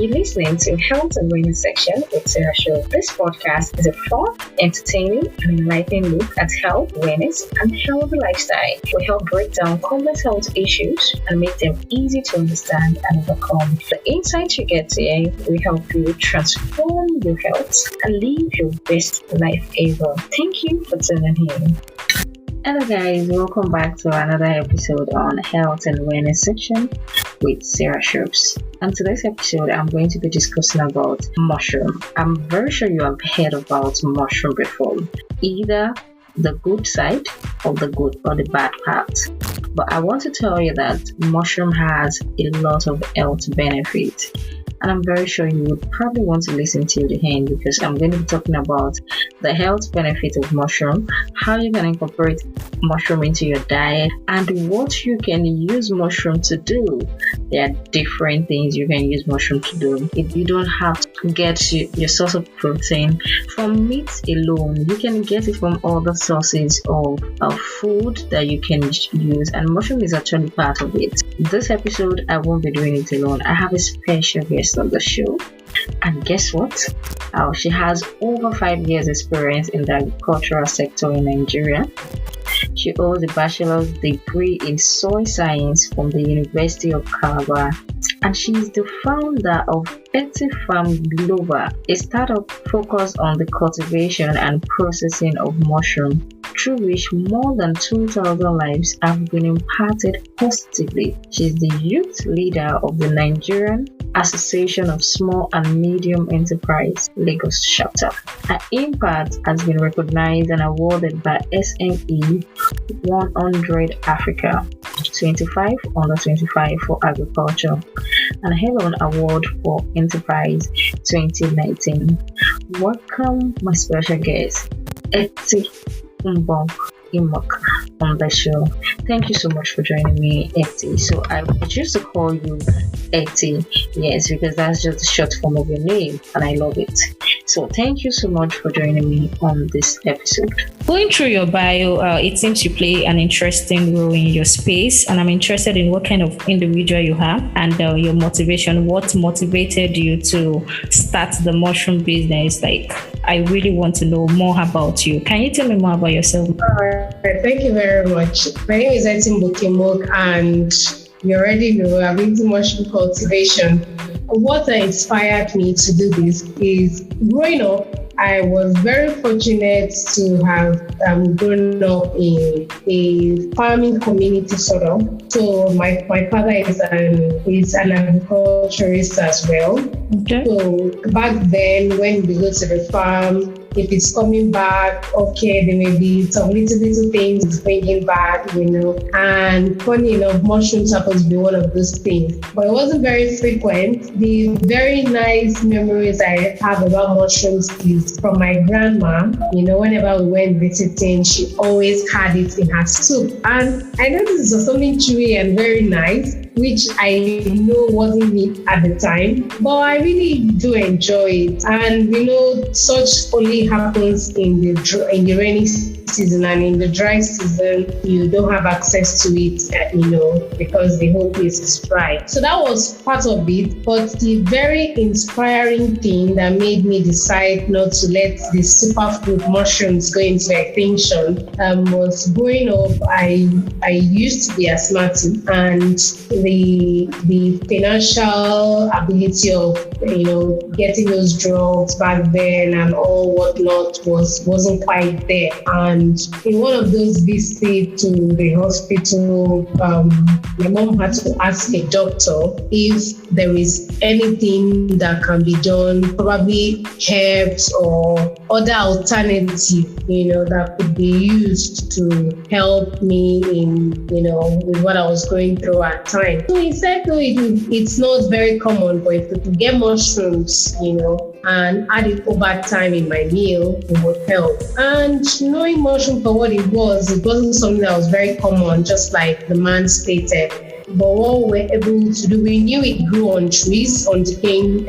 You're listening to Health and Wellness section with Sarah Shobbs. This podcast is a fun, entertaining, and enlightening look at health, wellness, and healthy lifestyle. We help break down complex health issues and make them easy to understand and overcome. The insights you get here will help you transform your health and live your best life ever. Thank you for tuning in. Hello guys, welcome back to another episode on Health and Wellness section with Sarah Shobbs. And today's episode, I'm going to be discussing about mushroom. I'm very sure you have heard about mushroom before, either the good side or the good or the bad part. But I want to tell you that mushroom has a lot of health benefits. And I'm very sure you would probably want to listen till the end because I'm going to be talking about the health benefit of mushroom, how you can incorporate mushroom into your diet, and what you can use mushroom to do. There are different things you can use mushroom to do. You don't have to get your source of protein from meat alone. You can get it from other sources of food that you can use, and mushroom is actually part of it. This episode, I won't be doing it alone. I have a special guest on the show, and guess what? She has over 5 years experience in the agricultural sector in Nigeria. She holds a bachelor's degree in soil science from the University of Calabar, and she is the founder of Petty Farm Global, a startup focused on the cultivation and processing of mushroom, through which more than 2,000 lives have been impacted positively. She is the youth leader of the Nigerian Association of Small and Medium Enterprise, Lagos chapter. Her impact has been recognized and awarded by SME 100 Africa 25 under 25 for agriculture and Helen Award for Enterprise 2019. Welcome, my special guest, Eti Mbong Imok, on the show. Thank you so much for joining me, Eti. So I choose to call you Eti, yes, because that's just the short form of your name, and I love it. So thank you so much for joining me on this episode. Going through your bio, it seems you play an interesting role in your space, and I'm interested in what kind of individual you are and your motivation. What motivated you to start the mushroom business? Like, I really want to know more about you. Can you tell me more about yourself? All right, thank you very much. My name is Eti Mbong, and you already know I'm into mushroom cultivation. What inspired me to do this is growing up, I was very fortunate to have grown up in a farming community sort of. So my father is an agriculturist as well. Okay. So back then when we go to the farm, if it's coming back, okay, there may be some little things bringing back, And funny enough, mushrooms happens to be one of those things. But it wasn't very frequent. The very nice memories I have about mushrooms is from my grandma. Whenever we went visiting, she always had it in her soup. And I noticed it was something chewy and very nice, which I know wasn't me at the time, but I really do enjoy it. And such only happens in the rainy season, and in the dry season you don't have access to it, because the whole place is dry. So that was part of it. But the very inspiring thing that made me decide not to let the superfood mushrooms go into extinction was growing up. I used to be asthmatic, and the financial ability of getting those drugs back then and all whatnot wasn't quite there. And in one of those visits to the hospital, my mom had to ask a doctor if there is anything that can be done, probably herbs or other alternatives, that could be used to help me in, with what I was going through at the time. So he said, no, it's not very common, but if you could get mushrooms, and add it over time in my meal, it would help. And knowing mushroom for what it wasn't something that was very common, just like the man stated. But what we were able to do, we knew it grew on trees, on decaying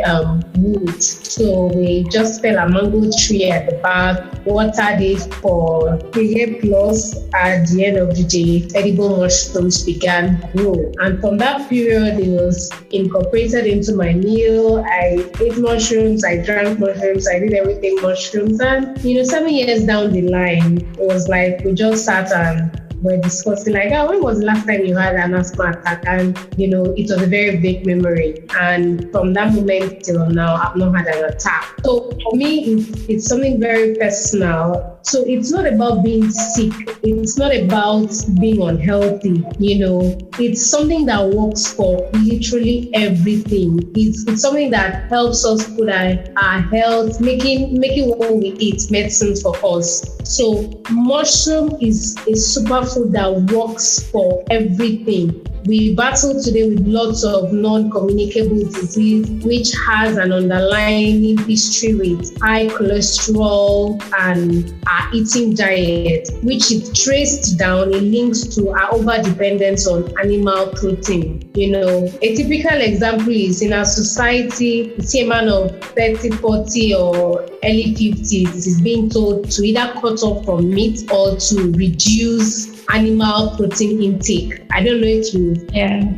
wood. So we just fell a mango tree at the back, watered it for a year plus. At the end of the day, edible mushrooms began to grow. And from that period, it was incorporated into my meal. I ate mushrooms, I drank mushrooms, I did everything mushrooms. And, 7 years down the line, it was like we just sat and we're discussing like, when was the last time you had an asthma attack? And, it was a very big memory. And from that moment till now, I've not had an attack. So for me, it's something very personal. So it's not about being sick. It's not about being unhealthy. It's something that works for literally everything. It's something that helps us put our health, making what we eat medicines for us. So mushroom is a superfood that works for everything. We battle today with lots of non-communicable disease, which has an underlying history with high cholesterol and our eating diet, which is traced down. It links to our over-dependence on animal protein. A typical example is in our society, you see a man of 30, 40 or early 50s is being told to either cut off from meat or to reduce animal protein intake. I don't know if you've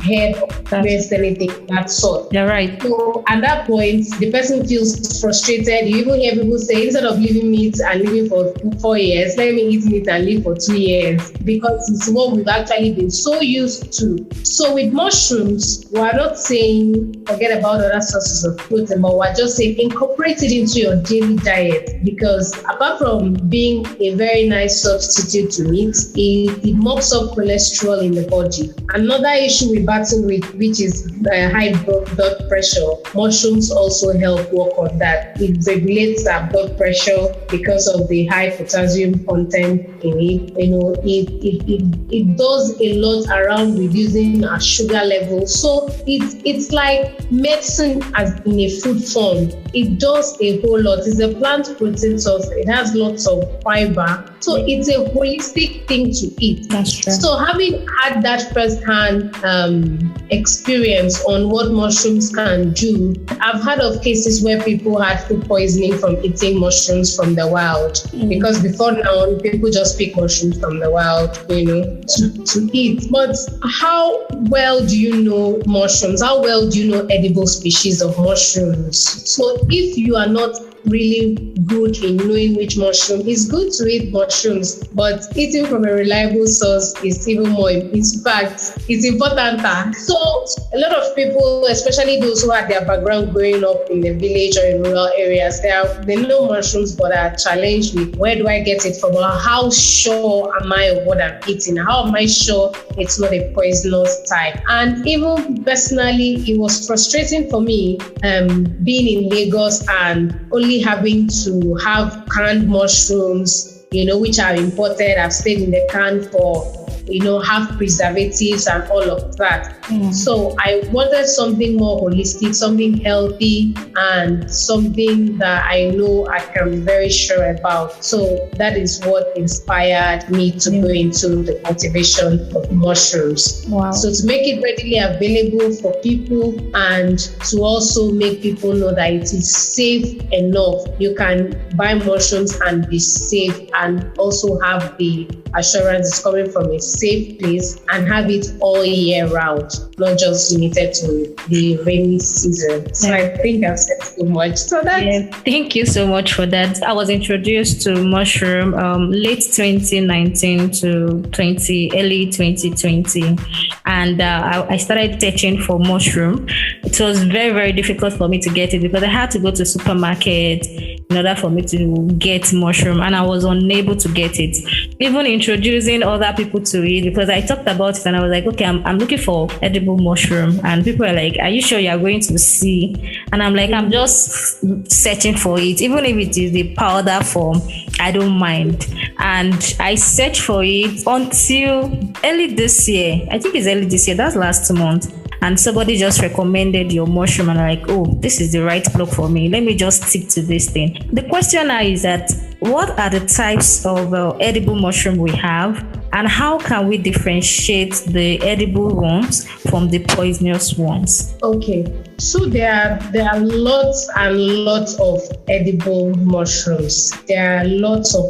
heard or experienced anything of that sort. You're right. So at that point, the person feels frustrated. You even hear people say, instead of leaving meat and living for 4 years, let me eat meat and live for 2 years, because it's what we've actually been so used to. So with mushrooms, we're not saying forget about other sources of protein, but we're just saying incorporate it into your daily diet, because apart from being a very nice substitute to meat, it mops up cholesterol in the body. Another issue we battle with, which is high blood pressure, mushrooms also help work on that. It regulates our blood pressure because of the high potassium content in it. It does a lot around reducing our sugar level. So it's like medicine as in a food form. It does a whole lot. It's a plant protein source. It has lots of fiber. So it's a holistic thing to eat. That's true. So having had that first-hand experience on what mushrooms can do, I've heard of cases where people had food poisoning from eating mushrooms from the wild. Because before now, people just pick mushrooms from the wild, to eat. But how well do you know mushrooms? How well do you know edible species of mushrooms? So if you are not really good in knowing which mushroom, it's good to eat mushrooms, but eating from a reliable source is even more. In fact, it's important. So a lot of people, especially those who had their background growing up in the village or in rural areas, they know mushrooms, but are challenged with where do I get it from? Or how sure am I of what I'm eating? How am I sure it's not a poisonous type? And even personally, it was frustrating for me being in Lagos and only having to have canned mushrooms, which are imported. I've stayed in the can for, have preservatives and all of that. So I wanted something more holistic, something healthy, and something that I know I can be very sure about. So that is what inspired me to go into the cultivation of mushrooms. Wow. So to make it readily available for people and to also make people know that it is safe enough. You can buy mushrooms and be safe and also have the assurance it's coming from a safe place and have it all year round, not just limited to the rainy season. So I think I've said so much. So thank you so much for that. I was introduced to mushroom late 2019 to early 2020, and I started searching for mushroom. It was very, very difficult for me to get it because I had to go to supermarket in order for me to get mushroom, and I was unable to get it. Even introducing other people to it, because I talked about it and I was like, okay, I'm looking for edible mushroom, and people are like, are you sure you're going to see? And I'm like, I'm just searching for it, even if it is the powder form, I don't mind. And I searched for it until early this year. I think it's early this year, that's last month. and somebody just recommended your mushroom and like, oh, this is the right plug for me. Let me just stick to this thing. The question now is that what are the types of edible mushroom we have, and how can we differentiate the edible ones from the poisonous ones? Okay, so there are lots and lots of edible mushrooms. There are lots of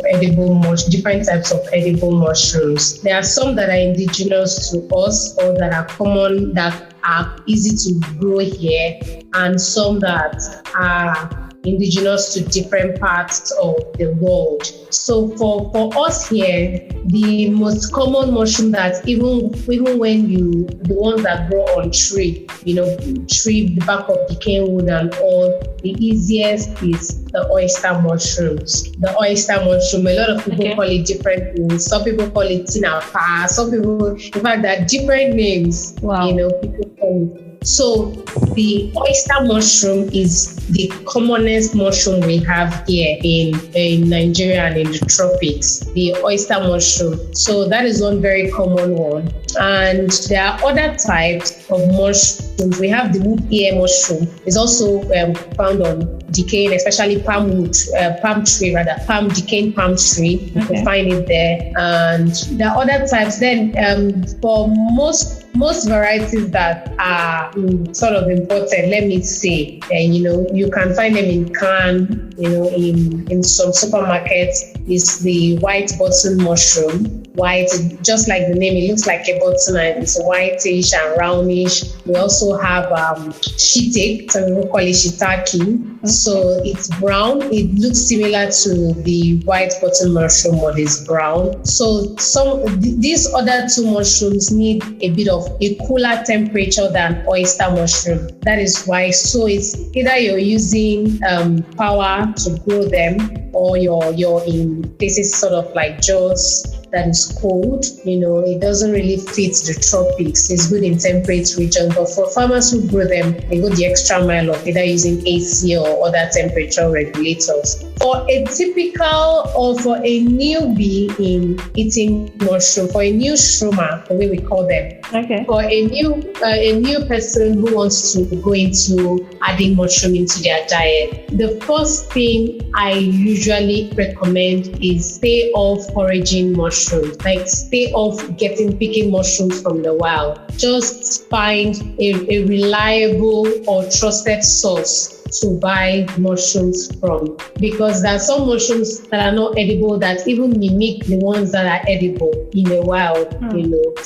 different types of edible mushrooms. There are some that are indigenous to us or that are common, that are easy to grow here, and some that are indigenous to different parts of the world. So for us here, the most common mushroom that even when the ones that grow on tree, the back of decaying wood and all, the easiest is the oyster mushrooms. The oyster mushroom, a lot of people call it different things. Some people call it tinapa. Some people, in fact, there are different names. Wow. People call it. So the oyster mushroom is the commonest mushroom we have here in Nigeria and in the tropics, the oyster mushroom. So that is one very common one. And there are other types of mushrooms. We have the wood ear mushroom. It's also found on decaying, especially decaying palm tree. You can find it there. And there are other types. Then for most varieties that are sort of imported, let me say, you can find them in can, in some supermarkets, is the white button mushroom. White, just like the name, it looks like a button, and it's whitish and roundish. We also have shiitake, some people call it shiitake. So it's brown. It looks similar to the white button mushroom, but it's brown. So these other two mushrooms need a bit of a cooler temperature than oyster mushroom. That is why. So it's either you're using power to grow them, or you're in places sort of like Jos that is cold. It doesn't really fit the tropics. It's good in temperate regions, but for farmers who grow them, they go the extra mile of either using AC or other temperature regulators. For a typical or for a newbie in eating mushroom, for a new shroomer, the way we call them, for a new person who wants to go into adding mushroom into their diet, the first thing I usually recommend is stay off foraging mushrooms. Like stay off picking mushrooms from the wild. Just find a reliable or trusted source to buy mushrooms from, because there are some mushrooms that are not edible that even mimic the ones that are edible in the wild.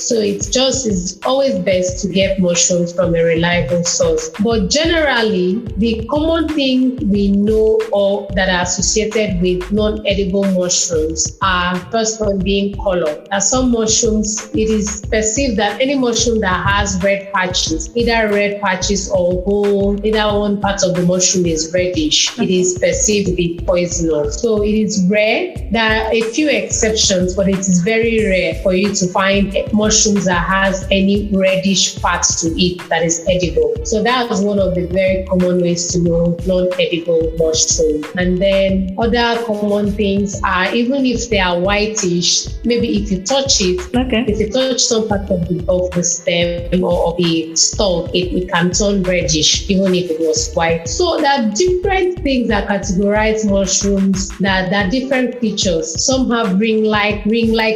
So it's always best to get mushrooms from a reliable source. But generally, the common thing we know or that are associated with non-edible mushrooms are, first one being color. There are some mushrooms, it is perceived that any mushroom that has red patches, either red patches or whole, either one part of the mushroom is reddish, it is perceived to be poisonous. So it is rare. There are a few exceptions, but it is very rare for you to find mushrooms that has any reddish parts to it that is edible. So that is one of the very common ways to know non-edible mushroom. And then other common things are, even if they are whitish, maybe if you touch it, if you touch some part of the stem or of the stalk, it can turn reddish even if it was white. So there are different things that categorize mushrooms, that are different features. Some have ring-like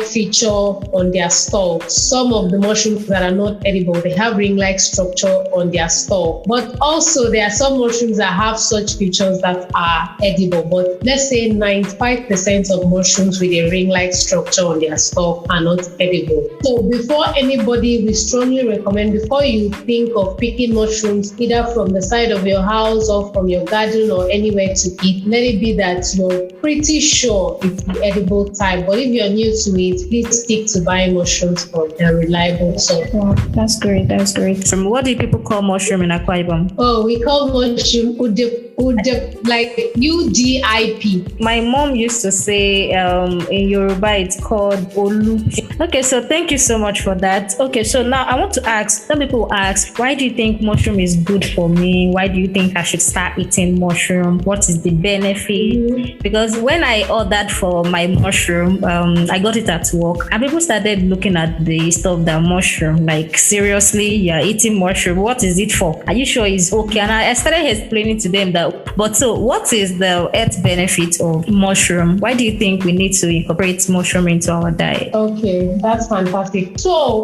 feature on their stalk. Some of the mushrooms that are not edible, they have ring-like structure on their stalk. But also there are some mushrooms that have such features that are edible. But let's say 95% of mushrooms with a ring-like structure on their stalk are not edible. So before anybody, we strongly recommend, before you think of picking mushrooms, either from the side of your house or from your garden or anywhere to eat, let it be that you're pretty sure it's the edible type. But if you're new to it, please stick to buying mushrooms from a reliable source. Wow, that's great. What do people call mushroom in Akwa Ibom? Oh, we call mushroom udip, like UDIP. My mom used to say in Yoruba it's called Olu. Okay, so thank you so much for that. Okay, so now I want to ask, some people ask, why do you think mushroom is good for me? Why do you think I should start eating mushroom? What is the benefit? Because when I ordered for my mushroom, I got it at work, and people started looking at the stuff that mushroom, like, seriously, you're eating mushroom? What is it for? Are you sure it's okay? And I started explaining to them that, but so what is the health benefit of mushroom? Why do you think we need to incorporate mushroom into our diet? Okay, that's fantastic. So,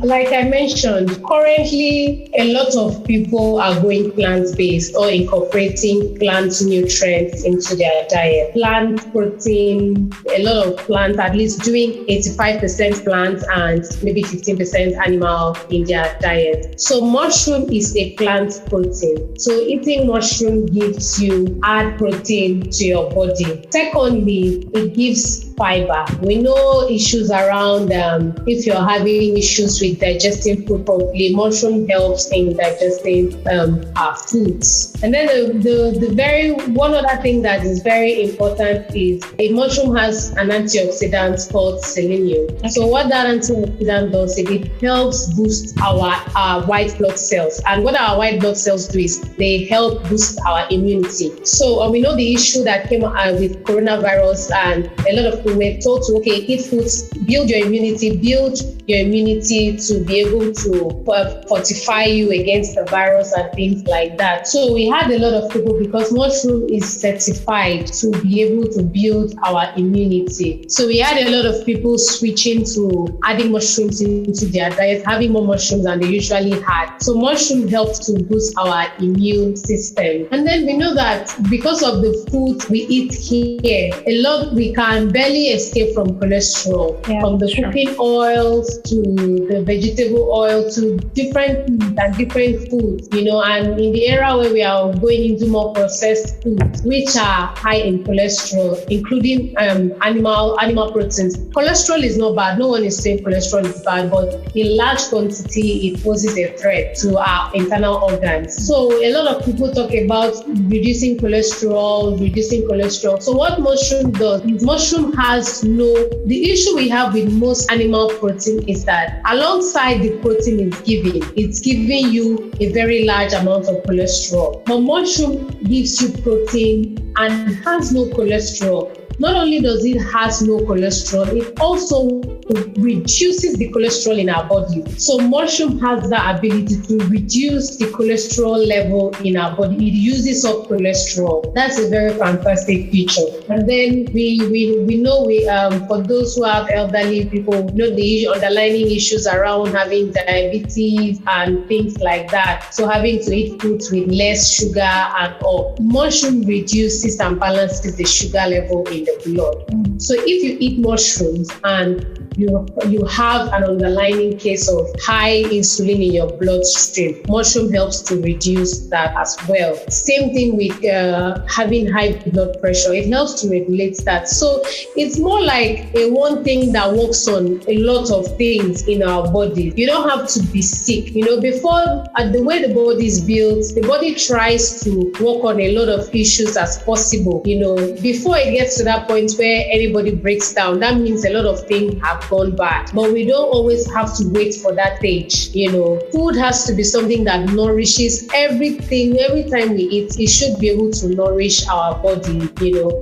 like I mentioned, currently a lot of people are going plant-based or incorporating plant nutrients into their diet. Plant protein, a lot of plant, at least doing 85% plant and maybe 15% animal in their diet. So mushroom is a plant protein. So eating mushroom gives you add protein to your body. Secondly, it gives fiber. We know issues around if you're having issues with digesting food properly, mushroom helps in digesting our foods. And then the very one other thing that is very important is a mushroom has an antioxidant called selenium. Okay. So what that antioxidant does is it helps boost our white blood cells. And what our white blood cells do is they help boost our immunity. So we know the issue that came with coronavirus, and a lot of people were told to, okay, eat foods, build your immunity to be able to fortify you against the virus and things like that. So we had a lot of people, because mushroom is certified to be able to build our immunity. So we had a lot of people switching to adding mushrooms into their diet, having more mushrooms than they usually had. So mushroom helps to boost our immune system. And then we know that because of the food we eat here, we can barely escape from cholesterol, from the cooking oils to the vegetable oil to different foods, and in the era where we are going into more processed foods, which are high in cholesterol, including animal proteins. Cholesterol is not bad. No one is saying cholesterol is bad, but in large quantity, it poses a threat to our internal organs. So a lot of people talk about reducing cholesterol. So what mushroom does is mushroom has the issue we have with most animal protein is that alongside the protein it's giving you a very large amount of cholesterol. But mushroom gives you protein and has no cholesterol. Not only does it has no cholesterol, it also reduces the cholesterol in our body. So mushroom has the ability to reduce the cholesterol level in our body. It uses up cholesterol. That's a very fantastic feature. And then we know for those who have elderly people, the underlying issues around having diabetes and things like that. So having to eat foods with less sugar and all. Mushroom reduces and balances the sugar level in the blood. So if you eat mushrooms and you have an underlying case of high insulin in your bloodstream, mushroom helps to reduce that as well. Same thing with having high blood pressure. It helps to regulate that. So it's more like a one thing that works on a lot of things in our body. You don't have to be sick. Before, the way the body is built, the body tries to work on a lot of issues as possible. Before it gets to that point where anybody breaks down, that means a lot of things have gone bad. But we don't always have to wait for that stage. Food has to be something that nourishes everything. Every time we eat, it should be able to nourish our body.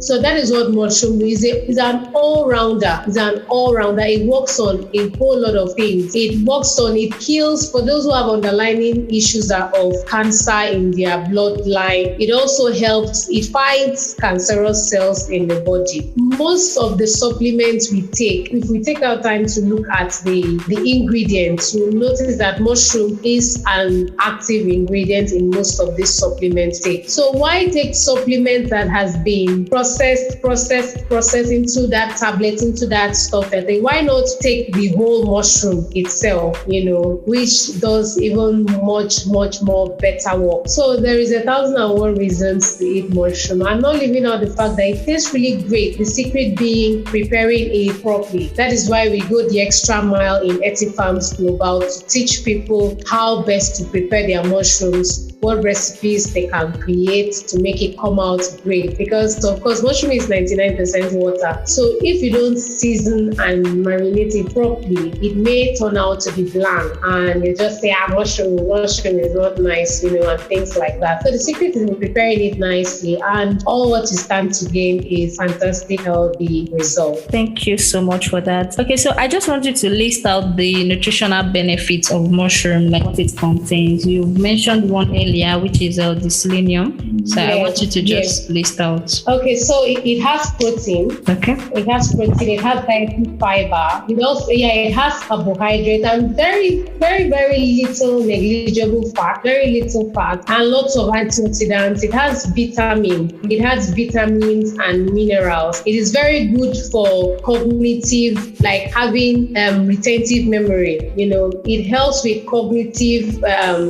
So that is what mushroom is. It's an all-rounder. It works on a whole lot of things. It kills, for those who have underlying issues of cancer in their bloodline. It also helps, it fights cancerous cells in the body. Most of the supplements we take, if we take our time to look at the ingredients, you'll notice that mushroom is an active ingredient in most of these supplements take. So why take supplement that has been processed into that tablet, into that stuff? Why not take the whole mushroom itself, which does even much more better work. So there is 1,001 reasons to eat mushroom. I'm not leaving out the fact that it tastes really great. The secret being preparing it properly. That is why we go the extra mile in Farms Global to teach people how best to prepare their mushrooms what recipes they can create to make it come out great. Because of course, mushroom is 99% water. So if you don't season and marinate it properly, it may turn out to be bland, and you just say, mushroom is not nice, and things like that. So the secret is in preparing it nicely, and all what you stand to gain is fantastic, healthy result. Thank you so much for that. Okay, so I just want you to list out the nutritional benefits of mushroom, like what it contains. You mentioned one earlier, which is the selenium. So I want you to just list out. Okay, so it has protein. Okay. It has protein. It has dietary fiber. It has carbohydrate and very, very, very little negligible fat. Very little fat and lots of antioxidants. It has vitamin. It has vitamins and minerals. It is very good for cognitive, like having retentive memory. It helps with cognitive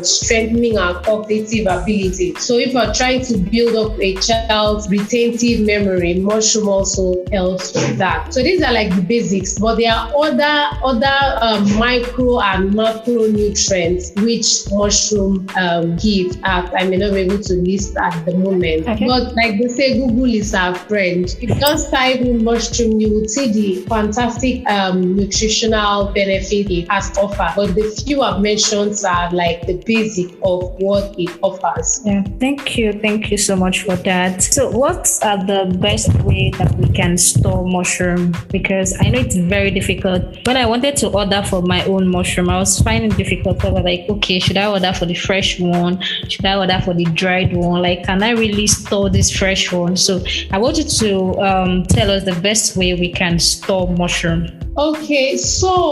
strengthening our cognitive ability. So if you're trying to build up a child's retentive memory, mushroom also helps with that. So these are like the basics, but there are other micro and macronutrients which mushroom give. I may not be able to list at the moment, but like they say, Google is our friend. If you just type in mushroom, you will see the fantastic nutritional benefit it has to offer. But the few I've mentioned are like the basic of what it offers. Yeah, thank you so much for that. So what are the best way that we can store mushroom? Because I know it's very difficult. When I wanted to order for my own mushroom, I was finding it difficult. I was like, okay, should I order for the fresh one? Should I order for the dried one? Like, can I really store this fresh one? So I want you to tell us the best way we can store mushroom. Okay, so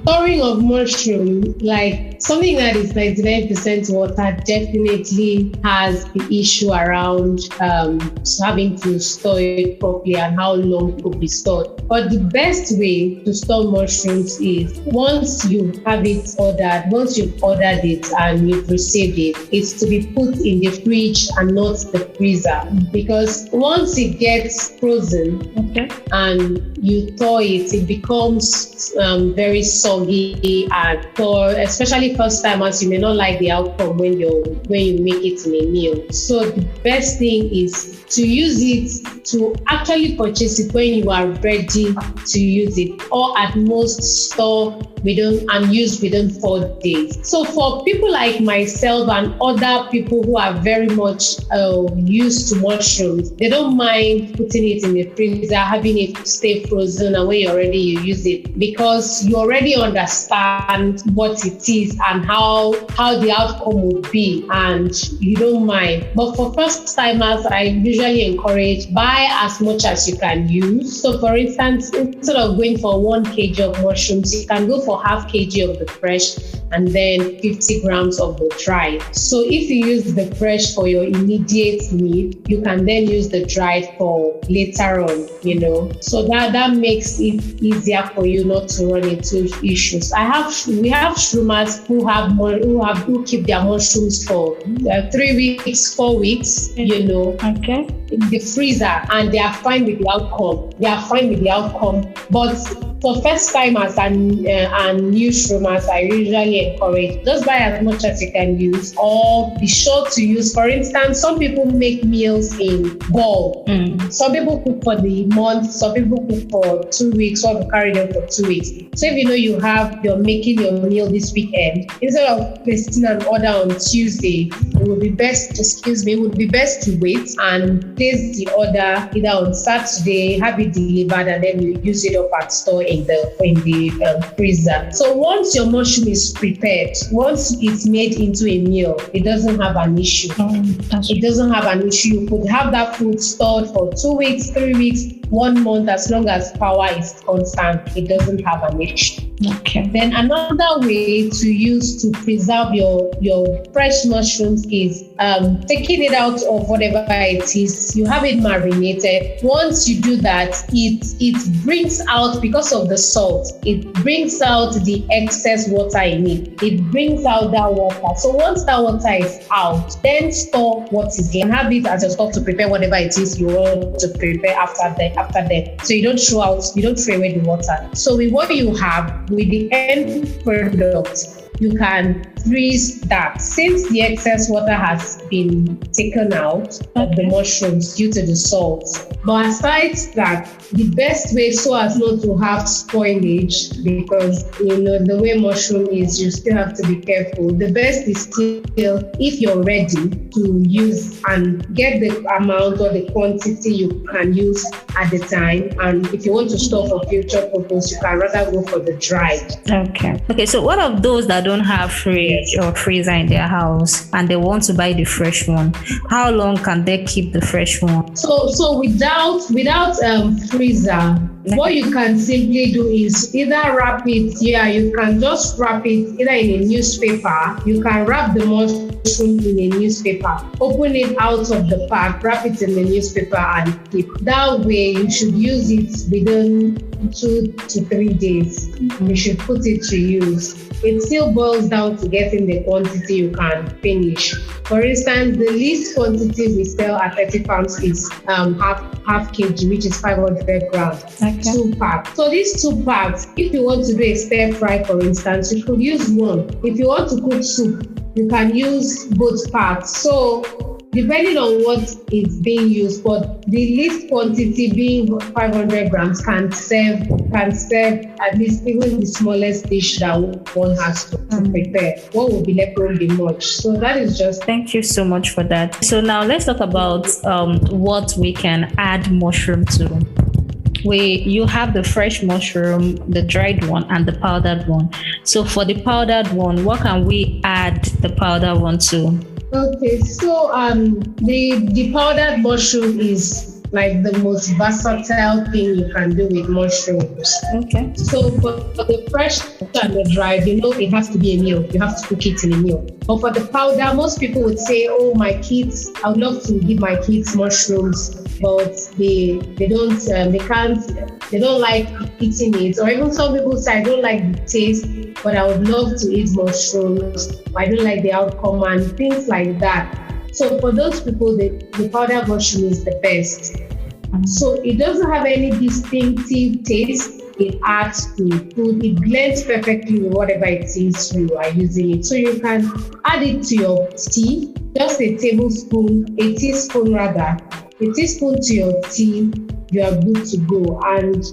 storing of mushroom, like something that is 99% water, definitely has the issue around having to store it properly and how long it could be stored. But the best way to store mushrooms is once you have it ordered, once you've ordered it and you've received it, it's to be put in the fridge and not the freezer. Because once it gets frozen and you thaw it, it becomes very soggy and thaw, especially first timers, you may not like the outcome when you make it in a meal. So the best thing is to use it, to actually purchase it when you are ready to use it, or at most store and use within 4 days. So for people like myself and other people who are very much used to mushrooms, they don't mind putting it in the freezer, having it stay frozen, and when you're ready, you use it, because you already understand what it is and how the outcome would be, and you don't mind. But for first timers, I usually encourage buy as much as you can use. So for instance, instead of going for 1 kg of mushrooms, you can go for half kg of the fresh and then 50 grams of the dried. So if you use the fresh for your immediate need, you can then use the dried for later on, So that makes it easier for you not to run into issues. We have shroomers who keep their mushrooms for 3 weeks, 4 weeks, in the freezer, and they are fine with the outcome. But for first timers and new shroomers, I usually encourage just buy as much as you can use, or be sure to use. For instance, some people make meals in bulk. Some people cook for the month, some people cook for 2 weeks, or carry them for 2 weeks. So if you're making your meal this weekend, instead of placing an order on Tuesday, it would be best to wait and place the order either on Saturday, have it delivered, and then you use it up at store in the freezer. So once your mushroom is prepared, once it's made into a meal, it doesn't have an issue. It doesn't have an issue. You could have that food stored for 2 weeks, 3 weeks, 1 month, as long as power is constant. It doesn't have an issue. Okay. Then another way to preserve your fresh mushrooms is taking it out of whatever it is. You have it marinated. Once you do that, it brings out, because of the salt, it brings out the excess water in it. It brings out that water. So once that water is out, then store what is there and have it as a stock to prepare whatever it is you want to prepare after that. So you don't throw away the water. So with what you have, with the end product, you can freeze that. Since the excess water has been taken out of the mushrooms due to the salt. But aside that, the best way so as not to have spoilage, because the way mushroom is, you still have to be careful. The best is still, if you're ready to use and get the amount or the quantity you can use at the time, and if you want to store for future purpose, you can rather go for the dried. Okay, so what of those that don't have fridge or freezer in their house and they want to buy the fresh one? How long can they keep the fresh one? So without freezer, what you can simply do is either wrap it. You can just wrap it either in a newspaper. You can wrap the mushroom in a newspaper, open it out of the pack, wrap it in the newspaper, and keep. That way, you should use it within 2 to 3 days. You should put it to use. It still boils down to getting the quantity you can finish. For instance, the least quantity we sell at 30 pounds is half kg, which is 500 grams. 2 packs. So these 2 packs, if you want to do a stir fry, for instance, you could use one. If you want to cook soup, you can use both packs. So depending on what is being used, but the least quantity being 500 grams can serve at least even the smallest dish that one has to prepare. What will be left won't be much. So that is just. Thank you so much for that. So now let's talk about what we can add mushroom to. You have the fresh mushroom, the dried one, and the powdered one. So for the powdered one, what can we add the powdered one to? Okay, so the powdered mushroom is like the most versatile thing you can do with mushrooms. Okay. So for the fresh and the dried, it has to be a meal. You have to cook it in a meal. But for the powder, most people would say, "Oh, my kids, I would love to give my kids mushrooms, but they don't like eating it." Or even some people say, "I don't like the taste, but I would love to eat mushrooms. I don't like the outcome," and things like that. So for those people, the powdered mushroom is the best. So it doesn't have any distinctive taste. It adds to food. It blends perfectly with whatever it is you are using it. So you can add it to your tea, just a teaspoon to your tea. You are good to go, and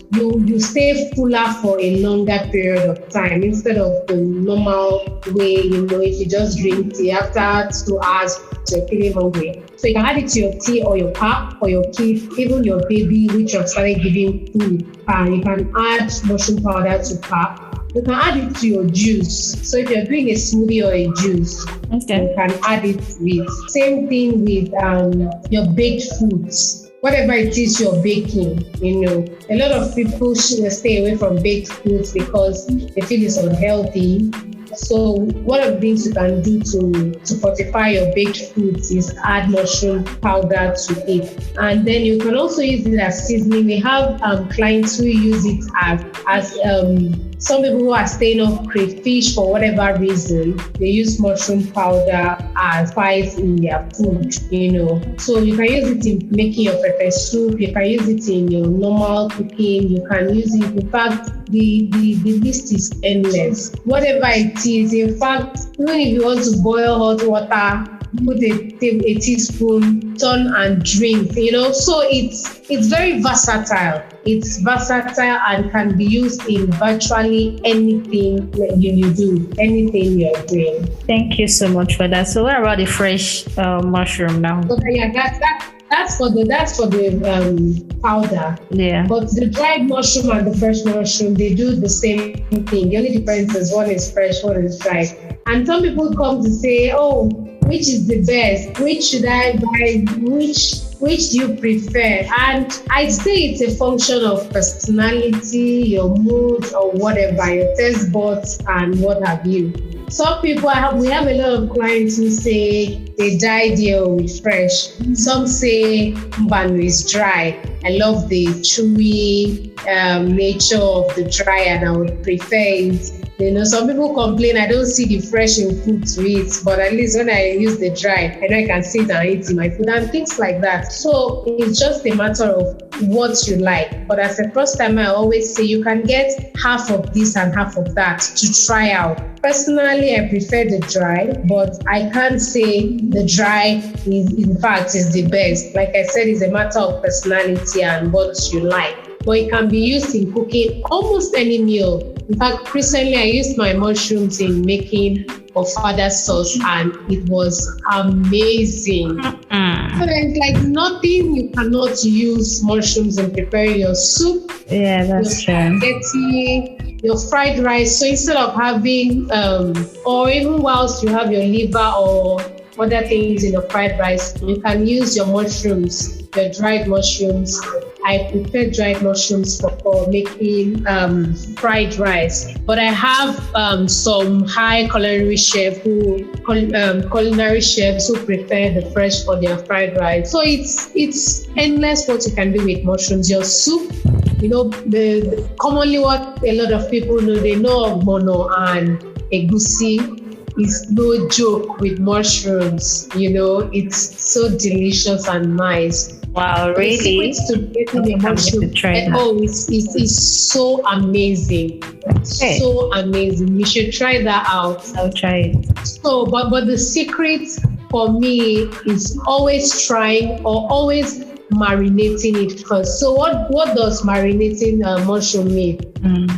you stay fuller for a longer period of time instead of the normal way. If you just drink tea after 2 hours, you're feeling hungry. So you can add it to your tea or your pap or your kid, even your baby, which you have started giving food. You can add mushroom powder to pap. You can add it to your juice. So if you're doing a smoothie or a juice, you can add it with. Same thing with your baked foods. Whatever it is you're baking, a lot of people should stay away from baked foods because they feel it's unhealthy. So one of the things you can do to fortify your baked foods is add mushroom powder to it. And then you can also use it as seasoning. We have clients who use it as some people who are staying off crayfish for whatever reason, they use mushroom powder as spice in their food, So you can use it in making your pepper soup, you can use it in your normal cooking, you can use it. In fact, the list is endless. Whatever it is, in fact, even if you want to boil hot water, put a teaspoon, turn and drink, So it's very versatile. It's versatile and can be used in virtually anything you do, anything you're doing. Thank you so much for that. So what about the fresh mushroom now? Okay, yeah, that's for the powder. Yeah. But the dried mushroom and the fresh mushroom, they do the same thing. The only difference is one is fresh, one is dried. And some people come to say, "Oh, which is the best? Which should I buy? Which do you prefer?" And I'd say it's a function of personality, your mood, or whatever, your taste buds, and what have you. Some people, we have a lot of clients who say they dye their with fresh. Some say Mbanu is dry. I love the chewy nature of the dry and I would prefer it. Some people complain I don't see the fresh in food to eat, but at least when I use the dry, I know I can sit and eat in my food and things like that. So it's just a matter of what you like. But as a first timer, I always say you can get half of this and half of that to try out. Personally, I prefer the dry, but I can't say the dry in fact is the best. Like I said, it's a matter of personality and what you like. But it can be used in cooking almost any meal. In fact, recently I used my mushrooms in making ofada sauce and it was amazing. So there's like nothing you cannot use mushrooms in preparing your soup. Yeah, that's true. Spaghetti, your fried rice. So instead of having, or even whilst you have your liver or other things in your fried rice, you can use your mushrooms, your dried mushrooms. I prefer dried mushrooms for making fried rice. But I have some high culinary chefs who prefer the fresh for their fried rice. So it's endless what you can do with mushrooms. Your soup, the commonly what a lot of people know, they know ogbono and egusi. Is no joke with mushrooms. It's so delicious and nice. Wow, really? To getting the mushroom. It's so amazing. Okay. So amazing. You should try that out. I'll try it. So, but the secret for me is always trying or always marinating it first. So what does marinating mushroom mean?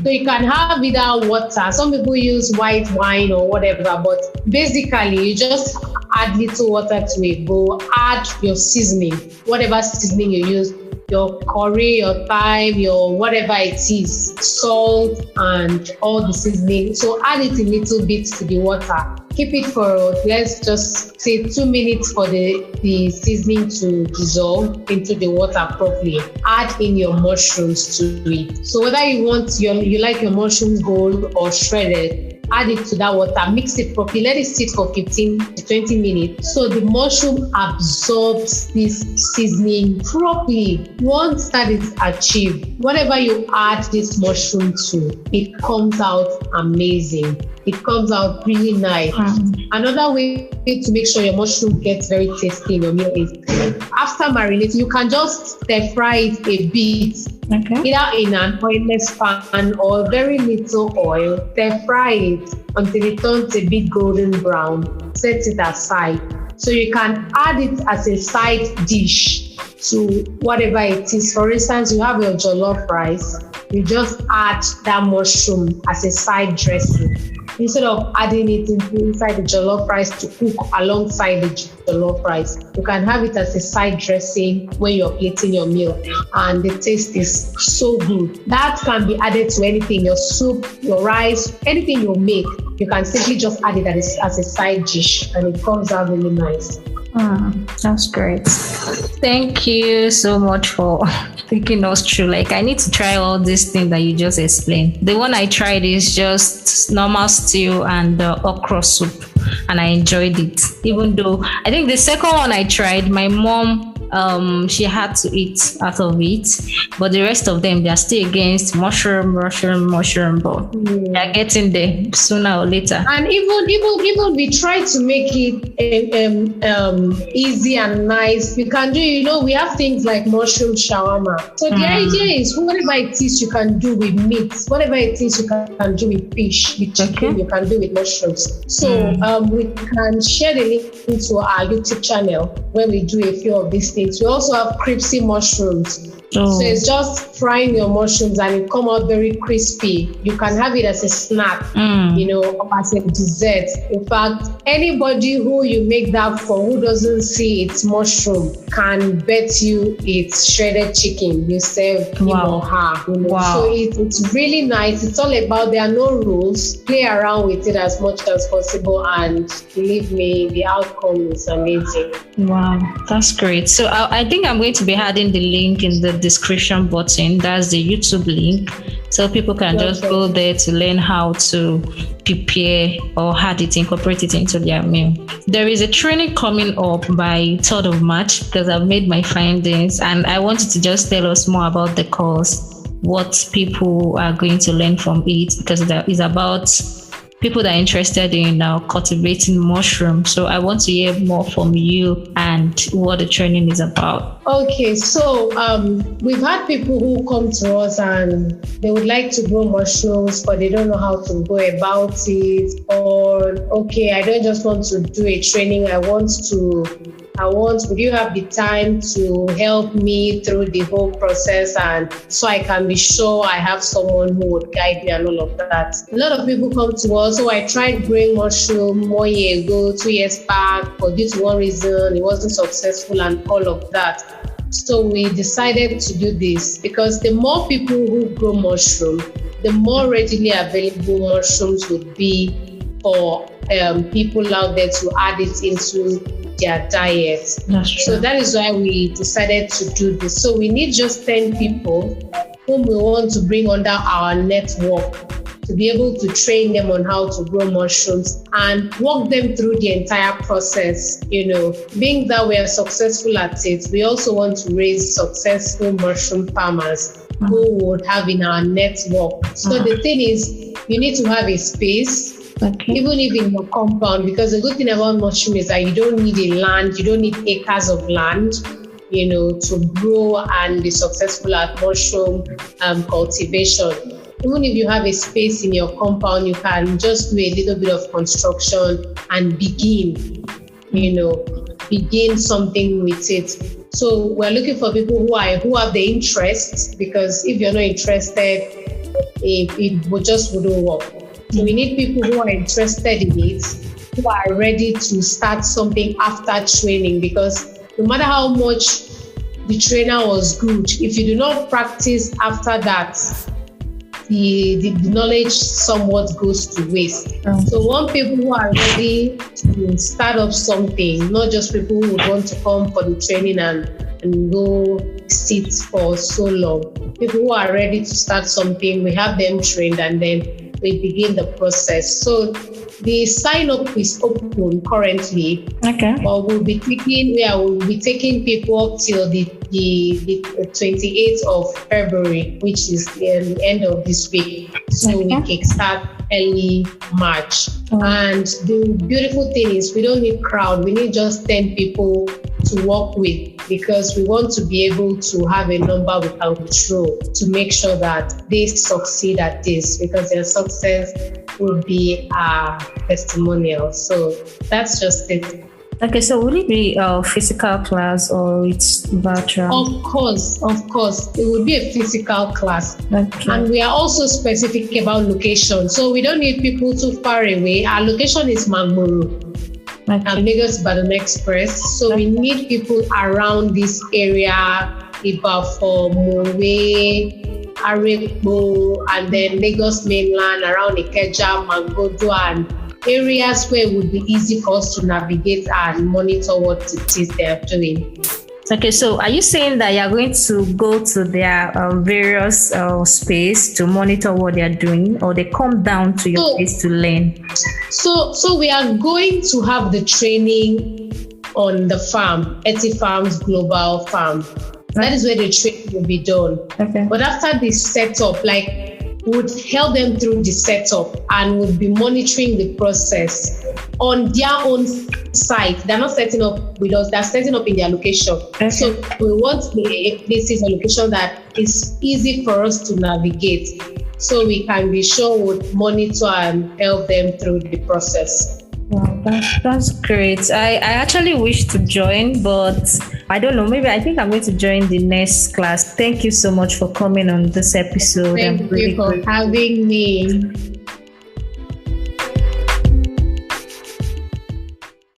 So you can have either water. Some people use white wine or whatever, but basically you just add little water to a bowl, add your seasoning, whatever seasoning you use, your curry, your thyme, your whatever it is, salt and all the seasoning. So add it in little bits to the water. Keep it for, let's just say 2 minutes for the seasoning to dissolve into the water properly. Add in your mushrooms to it. So whether you like your mushrooms whole or shredded, add it to that water, mix it properly, let it sit for 15 to 20 minutes. So the mushroom absorbs this seasoning properly. Once that is achieved, whatever you add this mushroom to, it comes out amazing. It comes out really nice. Another way to make sure your mushroom gets very tasty in your meal is after marinating, you can just stir fry it a bit. Okay. Either in an oilless pan or very little oil. Stir fry it until it turns a bit golden brown. Set it aside. So you can add it as a side dish to whatever it is. For instance, you have your jollof rice. You just add that mushroom as a side dressing. Instead of adding it inside the jollof rice to cook alongside the jollof rice, you can have it as a side dressing when you're plating your meal, and the taste is so good. That can be added to anything, your soup, your rice, anything you make. You can simply just add it as a side dish, and it comes out really nice. That's great. Thank you so much for taking us through. I need to try all these things that you just explained. The one I tried is just normal stew and okra soup, and I enjoyed it. Even though I think the second one I tried, my mom she had to eat out of it, but the rest of them, they are still against mushroom, but they're getting there sooner or later. And even we try to make it easy and nice. We can do, we have things like mushroom shawarma. So the idea is whatever it is you can do with meat, whatever it is you can do with fish, with chicken, you can do with mushrooms. So we can share the link into our YouTube channel where we do a few of these things. We also have crispy mushrooms. So it's just frying your mushrooms and it come out very crispy. You can have it as a snack, or as a dessert. In fact, anybody who you make that for who doesn't see it's mushroom can bet you it's shredded chicken you serve him or her. Wow. So it's really nice. It's all about, there are no rules. Play around with it as much as possible, and believe me, the outcome is amazing. Wow, that's great. So I think I'm going to be adding the link in the description button. That's the YouTube link, so people can just go there to learn how to prepare or incorporate it into their meal. There is a training coming up by 3rd of March because I've made my findings, and I wanted to just tell us more about the course. what people are going to learn from it, because that is about people that are interested in cultivating mushrooms. So I want to hear more from you and what the training is about. Okay, so we've had people who come to us and they would like to grow mushrooms, but they don't know how to go about it. Or, okay, I don't just want to do a training. Would you have the time to help me through the whole process, and so I can be sure I have someone who would guide me and all of that. A lot of people come to us. So I tried growing mushroom 1 year ago, 2 years back, but due to one reason, it wasn't successful and all of that. So we decided to do this because the more people who grow mushroom, the more readily available mushrooms would be for people out there to add it into their diet. So that is why we decided to do this. So we need just 10 people whom we want to bring under our network to be able to train them on how to grow mushrooms and walk them through the entire process. Being that we are successful at it, we also want to raise successful mushroom farmers who would have in our network. So the thing is, you need to have a space. Okay. Even if in your compound, because the good thing about mushroom is that you don't need you don't need acres of land, to grow and be successful at mushroom cultivation. Even if you have a space in your compound, you can just do a little bit of construction and begin something with it. So we're looking for people who have the interest, because if you're not interested, it wouldn't work. So we need people who are interested in it, who are ready to start something after training, because no matter how much the trainer was good, if you do not practice after that, the knowledge somewhat goes to waste. So we want people who are ready to start up something, not just people who would want to come for the training and go sit for so long. People who are ready to start something, we have them trained and then we begin the process. So the sign up is open currently. Okay. But we'll be taking people up till the 28th of February, which is the end of this week. So we kickstart early March. And the beautiful thing is we don't need crowd. We need just 10 people to work with, because we want to be able to have a number we can control to make sure that they succeed at this, because their success will be a testimonial. So that's just it. Okay, so will it be a physical class or it's virtual? Of course. It would be a physical class. Okay. And we are also specific about location. So we don't need people too far away. Our location is Magboro. And Lagos Badon Express. So we need people around this area, Ibafo, Mowe, Arepo, and then Lagos mainland, around Ikeja, Magodo, and areas where it would be easy for us to navigate and monitor what it is they're doing. Okay, so are you saying that you're going to go to their various space to monitor what they're doing, or they come down to your place to learn? So we are going to have the training on the farm, Eti Farms Global Farm. That is where the training will be done. Okay. But after this setup, would help them through the setup and would be monitoring the process on their own site. They're not setting up with us, they're setting up in their location. Okay. So we want this is a location that is easy for us to navigate, so we can be sure we'll monitor and help them through the process. Wow, that's great. I actually wish to join, but I don't know. Maybe I think I'm going to join the next class. Thank you so much for coming on this episode. Thank you for having me.